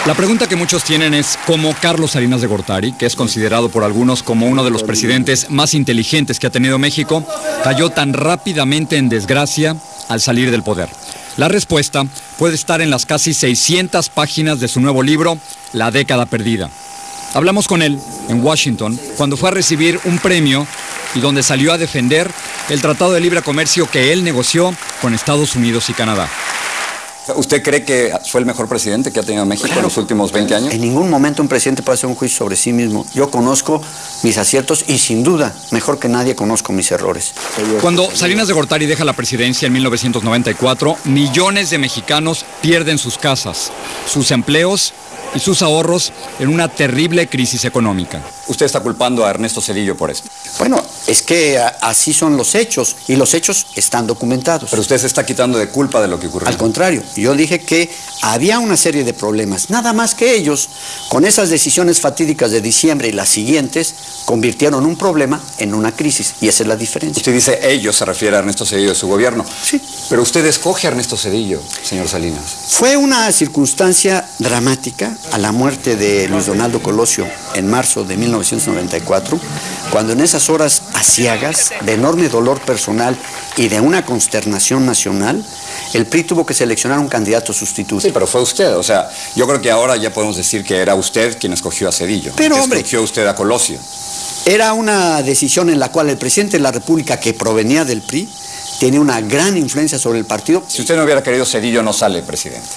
La pregunta que muchos tienen es cómo Carlos Salinas de Gortari, que es considerado por algunos como uno de los presidentes más inteligentes que ha tenido México, cayó tan rápidamente en desgracia al salir del poder. La respuesta puede estar en las casi 600 páginas de su nuevo libro, La década perdida. Hablamos con él en Washington cuando fue a recibir un premio y donde salió a defender el Tratado de Libre Comercio que él negoció con Estados Unidos y Canadá. ¿Usted cree que fue el mejor presidente que ha tenido México en los últimos 20 años? En ningún momento un presidente puede hacer un juicio sobre sí mismo. Yo conozco mis aciertos y sin duda, mejor que nadie, conozco mis errores. Cuando Salinas de Gortari deja la presidencia en 1994, millones de mexicanos pierden sus casas, sus empleos y sus ahorros en una terrible crisis económica. Usted está culpando a Ernesto Zedillo por esto. Bueno, es que así son los hechos y los hechos están documentados. Pero usted se está quitando de culpa de lo que ocurrió. Al contrario, yo dije que había una serie de problemas, nada más que ellos, con esas decisiones fatídicas de diciembre y las siguientes, convirtieron un problema en una crisis, y esa es la diferencia. Usted dice ellos, se refiere a Ernesto Zedillo de su gobierno. Sí. Pero usted escoge a Ernesto Zedillo, señor Salinas. Fue una circunstancia dramática a la muerte de Luis Donaldo Colosio en marzo de 1994, cuando en esas horas aciagas, de enorme dolor personal y de una consternación nacional, el PRI tuvo que seleccionar un candidato sustituto. Sí, pero fue usted, o sea, yo creo que ahora ya podemos decir que era usted quien escogió a Zedillo. Pero, hombre, escogió usted a Colosio. Era una decisión en la cual el presidente de la República, que provenía del PRI, tiene una gran influencia sobre el partido. Si usted no hubiera querido Zedillo, no sale presidente.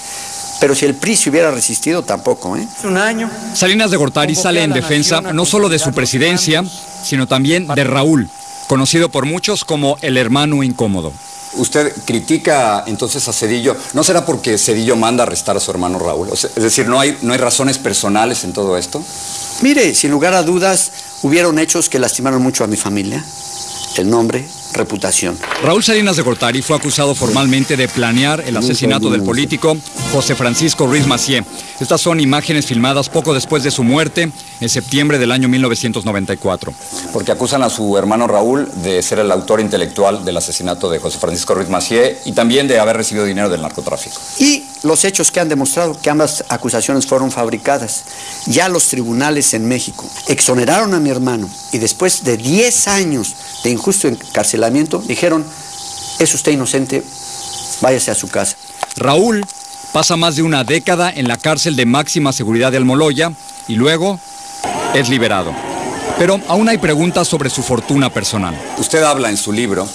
Pero si el PRI se hubiera resistido, tampoco, ¿eh? Un año. Salinas de Gortari sale en defensa no solo de su presidencia, sino también de Raúl, conocido por muchos como el hermano incómodo. ¿Usted critica entonces a Zedillo? ¿No será porque Zedillo manda a arrestar a su hermano Raúl? O sea, es decir, ¿no hay razones personales en todo esto? Mire, sin lugar a dudas, hubieron hechos que lastimaron mucho a mi familia. El nombre, reputación. Raúl Salinas de Gortari fue acusado formalmente de planear el asesinato del político José Francisco Ruiz Massieu. Estas son imágenes filmadas poco después de su muerte, en septiembre del año 1994. Porque acusan a su hermano Raúl de ser el autor intelectual del asesinato de José Francisco Ruiz Massieu y también de haber recibido dinero del narcotráfico. Y los hechos que han demostrado que ambas acusaciones fueron fabricadas. Ya los tribunales en México exoneraron a mi hermano y después de 10 años de injusto encarcelamiento dijeron, es usted inocente, váyase a su casa. Raúl pasa más de una década en la cárcel de máxima seguridad de Almoloya y luego es liberado. Pero aún hay preguntas sobre su fortuna personal. Usted habla en su libro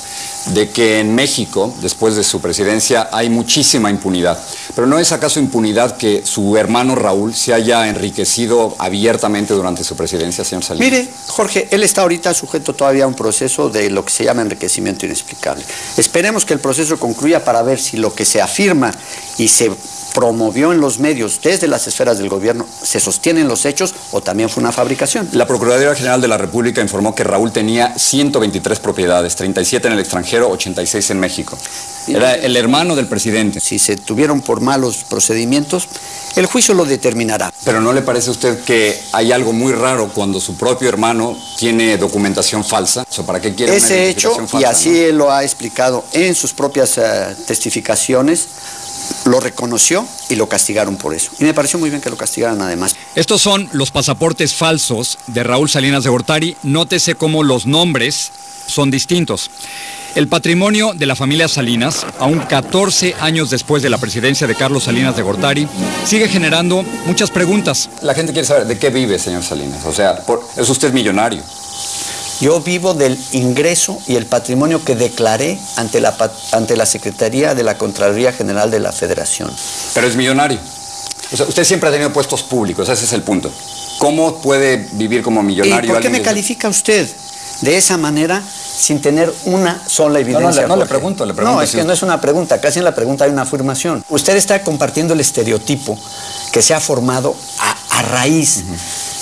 de que en México, después de su presidencia, hay muchísima impunidad. Pero ¿no es acaso impunidad que su hermano Raúl se haya enriquecido abiertamente durante su presidencia, señor Salinas? Mire, Jorge, él está ahorita sujeto todavía a un proceso de lo que se llama enriquecimiento inexplicable. Esperemos que el proceso concluya para ver si lo que se afirma y se promovió en los medios desde las esferas del gobierno se sostienen los hechos o también fue una fabricación. La Procuraduría General de la República informó que Raúl tenía 123 propiedades, 37 en el extranjero, 86 en México. Era el hermano del presidente. Si se tuvieron por malos procedimientos, el juicio lo determinará. Pero ¿no le parece a usted que hay algo muy raro cuando su propio hermano tiene documentación falsa? O sea, ¿para qué quiere ese una hecho, falsa, y así él lo ha explicado en sus propias testificaciones, lo reconoció y lo castigaron por eso. Y me pareció muy bien que lo castigaran además. Estos son los pasaportes falsos de Raúl Salinas de Gortari. Nótese cómo los nombres son distintos. El patrimonio de la familia Salinas, aún 14 años después de la presidencia de Carlos Salinas de Gortari, sigue generando muchas preguntas. La gente quiere saber de qué vive, señor Salinas. O sea, ¿es usted millonario? Yo vivo del ingreso y el patrimonio que declaré ante la Secretaría de la Contraloría General de la Federación. Pero es millonario. O sea, usted siempre ha tenido puestos públicos, ese es el punto. ¿Cómo puede vivir como millonario? ¿Y por qué me califica usted de esa manera sin tener una sola evidencia? No le pregunto. No, es que no es una pregunta, casi en la pregunta hay una afirmación. Usted está compartiendo el estereotipo que se ha formado a raíz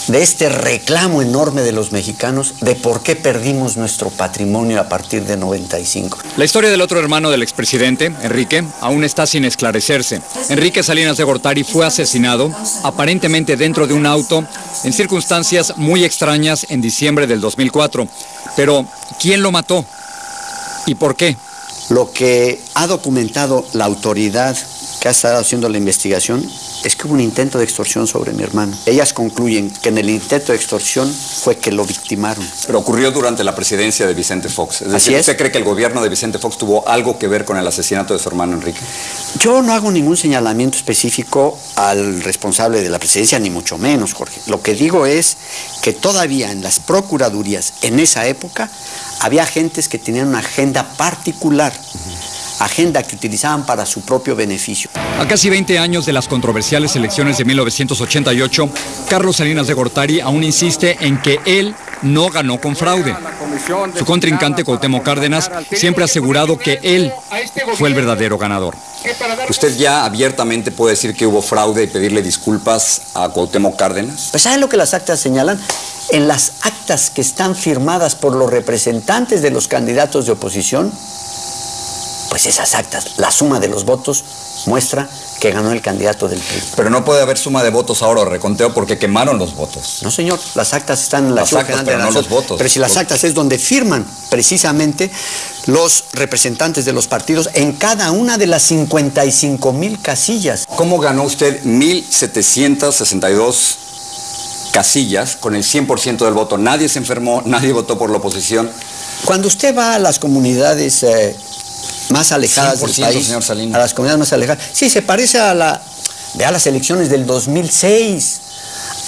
de este reclamo enorme de los mexicanos de por qué perdimos nuestro patrimonio a partir de 95. La historia del otro hermano del expresidente, Enrique, aún está sin esclarecerse. Enrique Salinas de Gortari fue asesinado, aparentemente dentro de un auto, en circunstancias muy extrañas en diciembre del 2004. Pero, ¿quién lo mató? ¿Y por qué? Lo que ha documentado la autoridad que ha estado haciendo la investigación es que hubo un intento de extorsión sobre mi hermano. Ellas concluyen que en el intento de extorsión fue que lo victimaron. Pero ocurrió durante la presidencia de Vicente Fox. Es decir, ¿usted cree que el gobierno de Vicente Fox tuvo algo que ver con el asesinato de su hermano Enrique? Yo no hago ningún señalamiento específico al responsable de la presidencia, ni mucho menos, Jorge. Lo que digo es que todavía en las procuradurías, en esa época, había agentes que tenían una agenda particular. Agenda que utilizaban para su propio beneficio. A casi 20 años de las controversiales elecciones de 1988, Carlos Salinas de Gortari aún insiste en que él no ganó con fraude. Su contrincante, Cuauhtémoc Cárdenas, siempre ha asegurado que él fue el verdadero ganador. ¿Usted ya abiertamente puede decir que hubo fraude y pedirle disculpas a Cuauhtémoc Cárdenas? Pues ¿saben lo que las actas señalan? En las actas que están firmadas por los representantes de los candidatos de oposición, pues esas actas, la suma de los votos muestra que ganó el candidato del PRI. Pero no puede haber suma de votos ahora o reconteo porque quemaron los votos. No, señor, las actas están en la Archivo General de la Nación, no los votos. Pero si las actas es donde firman precisamente los representantes de los partidos en cada una de las 55,000 casillas. ¿Cómo ganó usted 1,762 casillas con el 100% del voto? Nadie se enfermó, nadie votó por la oposición. Cuando usted va a las comunidades más alejadas del país, señor Salinas, a las comunidades más alejadas, sí, se parece a las elecciones del 2006.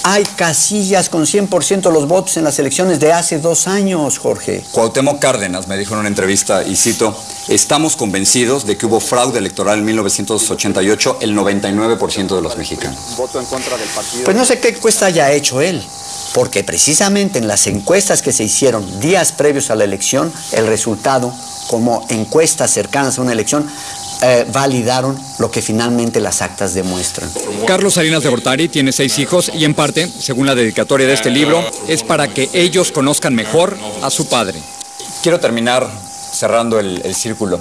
Hay casillas con 100% de los votos en las elecciones de hace 2 años, Jorge. Cuauhtémoc Cárdenas me dijo en una entrevista, y cito, estamos convencidos de que hubo fraude electoral en 1988 el 99% de los mexicanos. ¿Voto en contra del partido? Pues no sé qué encuesta haya hecho él, porque precisamente en las encuestas que se hicieron días previos a la elección, el resultado, como encuestas cercanas a una elección, validaron lo que finalmente las actas demuestran. Carlos Salinas de Gortari tiene 6 hijos y en parte, según la dedicatoria de este libro, es para que ellos conozcan mejor a su padre. Quiero terminar cerrando el círculo.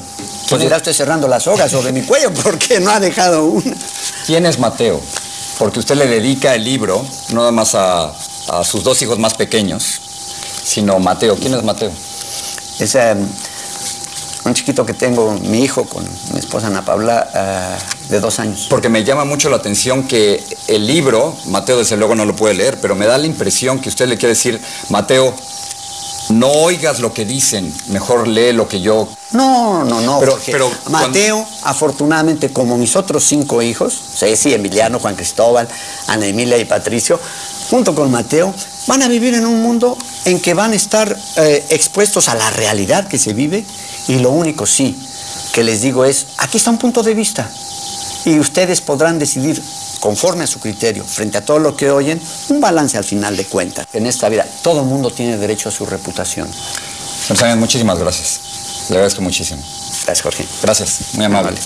Pues dirá usted cerrando las sogas sobre mi cuello porque no ha dejado una. ¿Quién es Mateo? Porque usted le dedica el libro no nada más a sus 2 hijos más pequeños, sino Mateo. ¿Quién es Mateo? Es un chiquito que tengo, mi hijo, con mi esposa Ana Paula, de 2 años. Porque me llama mucho la atención que el libro, Mateo desde luego no lo puede leer, pero me da la impresión que usted le quiere decir, Mateo, no oigas lo que dicen, mejor lee lo que yo... No, pero Mateo, afortunadamente, como mis otros 5 hijos, Ceci, Emiliano, Juan Cristóbal, Ana Emilia y Patricio, junto con Mateo, van a vivir en un mundo en que van a estar expuestos a la realidad que se vive, y lo único sí que les digo es, aquí está un punto de vista, y ustedes podrán decidir, conforme a su criterio, frente a todo lo que oyen, un balance al final de cuentas. En esta vida, todo el mundo tiene derecho a su reputación. Señor Salinas, muchísimas gracias. Le agradezco muchísimo. Gracias, Jorge. Gracias, muy amable.